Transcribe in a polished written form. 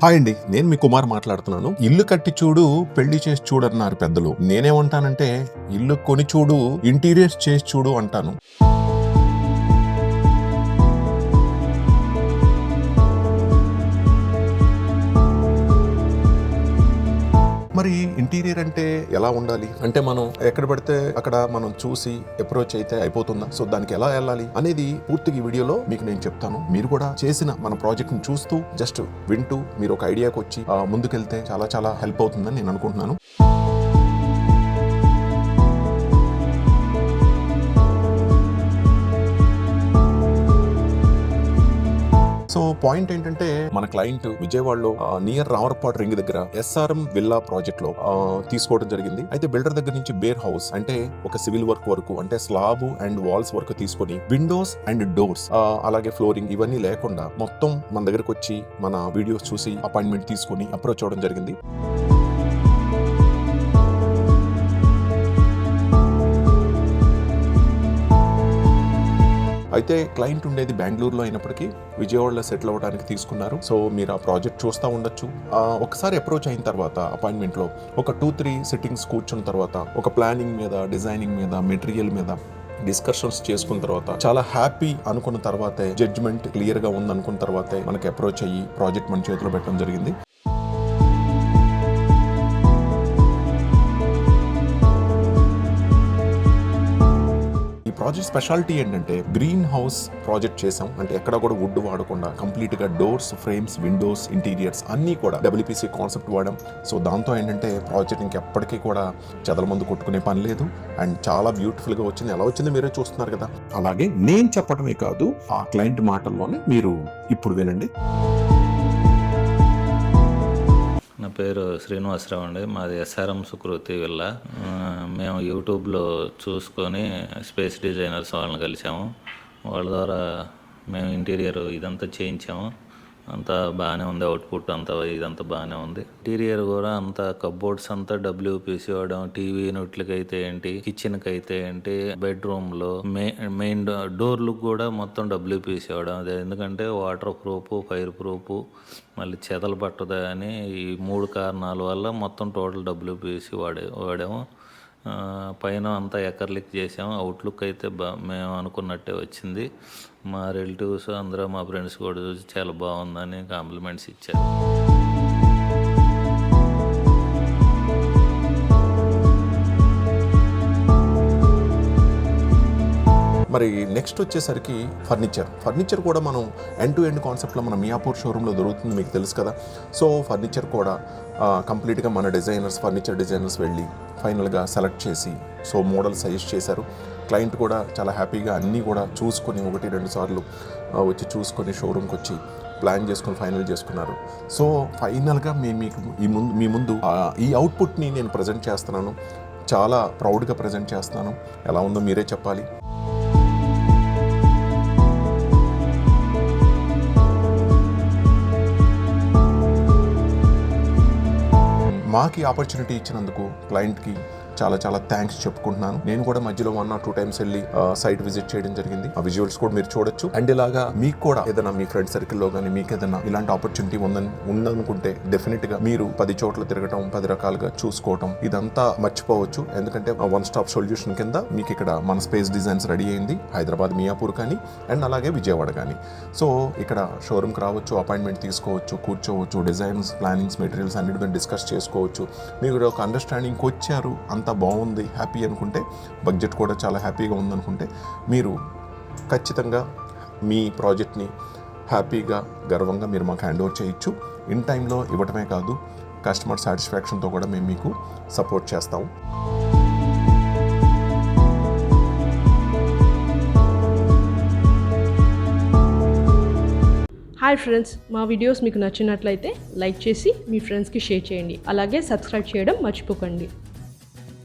Hi అండి, నేను మీ కుమార్ మాట్లాడుతున్నాను. ఇల్లు కట్టి చూడు, పెళ్లి చేసి చూడు అన్నారు పెద్దలు. నేనేమంటానంటే ఇల్లు కొని చూడు, ఇంటీరియర్స్ చేసి చూడు అంటాను. మరి ఇంటీరియర్ అంటే ఎలా ఉండాలి అంటే, మనం ఎక్కడ పడితే అక్కడ మనం చూసి అప్రోచ్ అయితే అయిపోతుందా? సో దానికి ఎలా వెళ్ళాలి అనేది పూర్తిగా ఈ వీడియోలో మీకు నేను చెప్తాను. మీరు కూడా చేసిన మన ప్రాజెక్ట్ ని చూస్తూ జస్ట్ వింటూ మీరు ఒక ఐడియాకి వచ్చి ముందుకెళ్తే చాలా చాలా హెల్ప్ అవుతుందని నేను అనుకుంటున్నాను. సో పాయింట్ ఏంటంటే, మన క్లయింట్ విజయవాడలో నియర్ రామరపాడు రింగ్ దగ్గర SRM విల్లా ప్రాజెక్ట్ లో తీసుకోవడం జరిగింది. అయితే బిల్డర్ దగ్గర నుంచి బేర్ హౌస్ అంటే ఒక సివిల్ వర్క్ వరకు, అంటే స్లాబ్ అండ్ వాల్స్ వరకు తీసుకొని విండోస్ అండ్ డోర్స్ అలాగే ఫ్లోరింగ్ ఇవన్నీ లేకుండా మొత్తం మన దగ్గరకు వచ్చి మన వీడియోస్ చూసి అపాయింట్మెంట్ తీసుకొని అప్రోచ్ అవ్వడం జరిగింది. అయితే క్లయింట్ ఉండేది బెంగళూరులో అయినప్పటికీ విజయవాడలో సెటిల్ అవ్వడానికి తీసుకున్నారు. సో మీరు ఆ ప్రాజెక్ట్ చూస్తూ ఉండొచ్చు. ఒకసారి అప్రోచ్ అయిన తర్వాత అపాయింట్మెంట్లో ఒక 2-3 సిట్టింగ్స్ కూర్చున్న తర్వాత ఒక ప్లానింగ్ మీద, డిజైనింగ్ మీద, మెటీరియల్ మీద డిస్కషన్స్ చేసుకున్న తర్వాత చాలా హ్యాపీ అనుకున్న తర్వాతే, జడ్జ్మెంట్ క్లియర్గా ఉంది అనుకున్న తర్వాతే మనకి అప్రోచ్ అయ్యి ప్రాజెక్ట్ మన చేతిలో పెట్టడం జరిగింది. ప్రాజెక్ట్ స్పెషాలిటీ ఏంటంటే, గ్రీన్ హౌస్ ప్రాజెక్ట్ చేసాం. అంటే ఎక్కడ కూడా వుడ్ వాడకుండా కంప్లీట్ గా డోర్స్, ఫ్రేమ్స్, విండోస్, ఇంటీరియర్స్ అన్ని కూడా WPC కాన్సెప్ట్ వాడాం. సో దాంతో ఏంటంటే ప్రాజెక్ట్ ఇంకెప్పటికీ కూడా చెదల మందు కొట్టుకునే పని లేదు అండ్ చాలా బ్యూటిఫుల్ గా వచ్చింది. ఎలా వచ్చింది మీరే చూస్తున్నారు కదా. అలాగే నేను చెప్పడమే కాదు, ఆ క్లయింట్ మాటల్లోనే మీరు ఇప్పుడు వినండి. నా పేరు శ్రీనివాసరావు అండి. మాది SRM సుకృతి విల్లా. మేము యూట్యూబ్లో చూసుకొని స్పేస్ డిజైనర్స్ వాళ్ళని కలిసాము. వాళ్ళ ద్వారా మేము ఇంటీరియర్ ఇదంతా చేయించాము. అంతా బాగానే ఉంది. అవుట్పుట్ అంతా ఇదంతా బాగానే ఉంది. ఇంటీరియర్ కూడా అంతా కబోర్డ్స్ అంతా WPC వాడడం. టీవీ యూనిట్లకి అయితే ఏంటి, కిచెన్కి అయితే ఏంటి, బెడ్రూమ్లో మెయిన్ డోర్లు కూడా మొత్తం WPC వాడడం. అదే ఎందుకంటే వాటర్ ప్రూఫ్, ఫైర్ ప్రూఫ్, మళ్ళీ చెదలు పట్టదా అని ఈ 3 కారణాల వల్ల మొత్తం టోటల్ WPC వాడాము. పైన అంతా ఎకర్లిక్ చేసాము. అవుట్లుక్ అయితే మేము అనుకున్నట్టే వచ్చింది. మా రిలేటివ్స్ అందరూ, మా ఫ్రెండ్స్ కూడా చూసి చాలా బాగుందని కాంప్లిమెంట్స్ ఇచ్చారు. మరి నెక్స్ట్ వచ్చేసరికి ఫర్నిచర్ కూడా మనం ఎండ్ టు ఎండ్ కాన్సెప్ట్లో మన మియాపూర్ షోరూంలో దొరుకుతుంది, మీకు తెలుసు కదా. సో ఫర్నిచర్ కూడా కంప్లీట్గా మన ఫర్నిచర్ డిజైనర్స్ వెళ్ళి ఫైనల్గా సెలెక్ట్ చేసి సో మోడల్ సజెస్ట్ చేశారు. క్లయింట్ కూడా చాలా హ్యాపీగా అన్నీ కూడా చూసుకొని 1-2 సార్లు వచ్చి చూసుకొని షోరూమ్కి వచ్చి ప్లాన్ చేసుకొని ఫైనల్ చేసుకున్నారు. సో ఫైనల్గా మీకు మీ ముందు ఈ అవుట్పుట్ని నేను ప్రజెంట్ చేస్తున్నాను. చాలా ప్రౌడ్గా ప్రజెంట్ చేస్తున్నాను. ఎలా ఉందో మీరే చెప్పాలి. మాకు ఆపర్చునిటీ ఇచ్చినందుకు క్లయింట్కి చాలా చాలా థ్యాంక్స్ చెప్పుకుంటున్నాను. నేను కూడా మధ్యలో 1 or 2 times వెళ్ళి సైట్ విజిట్ చేయడం జరిగింది. ఆ విజువల్స్ కూడా మీరు చూడొచ్చు. అండ్ ఇలాగా మీకు కూడా ఏదైనా మీ ఫ్రెండ్ సర్కిల్లో కానీ మీకు ఏదైనా ఇలాంటి ఆపర్చునిటీ ఉందనుకుంటే డెఫినెట్గా మీరు 10 చోట్ల తిరగటం, 10 రకాలుగా చూసుకోవటం ఇదంతా మర్చిపోవచ్చు. ఎందుకంటే 1-stop సొల్యూషన్ కింద మీకు ఇక్కడ మన స్పేస్ డిజైన్స్ రెడీ అయింది. హైదరాబాద్, మియాపూర్ కానీ అండ్ అలాగే విజయవాడ కానీ. సో ఇక్కడ షోరూమ్కి రావచ్చు, అపాయింట్మెంట్ తీసుకోవచ్చు, కూర్చోవచ్చు, డిజైన్స్, ప్లానింగ్స్, మెటీరియల్స్ అన్నిటితో డిస్కస్ చేసుకోవచ్చు. మీరు ఒక అండర్స్టాండింగ్కి వచ్చారు, అంత బాగుంది, హ్యాపీ అనుకుంటే, బడ్జెట్ కూడా చాలా హ్యాపీగా ఉందనుకుంటే మీరు ఖచ్చితంగా మీ ప్రాజెక్ట్ని హ్యాపీగా, గర్వంగా మీరు మాకు హ్యాండ్ ఓవర్ చేయొచ్చు. ఇన్ టైంలో ఇవ్వటమే కాదు, కస్టమర్ సాటిస్ఫాక్షన్తో కూడా మేము మీకు సపోర్ట్ చేస్తాము. హాయ్ ఫ్రెండ్స్, మా వీడియోస్ మీకు నచ్చినట్లయితే లైక్ చేసి మీ ఫ్రెండ్స్కి షేర్ చేయండి. అలాగే సబ్స్క్రైబ్ చేయడం మర్చిపోకండి.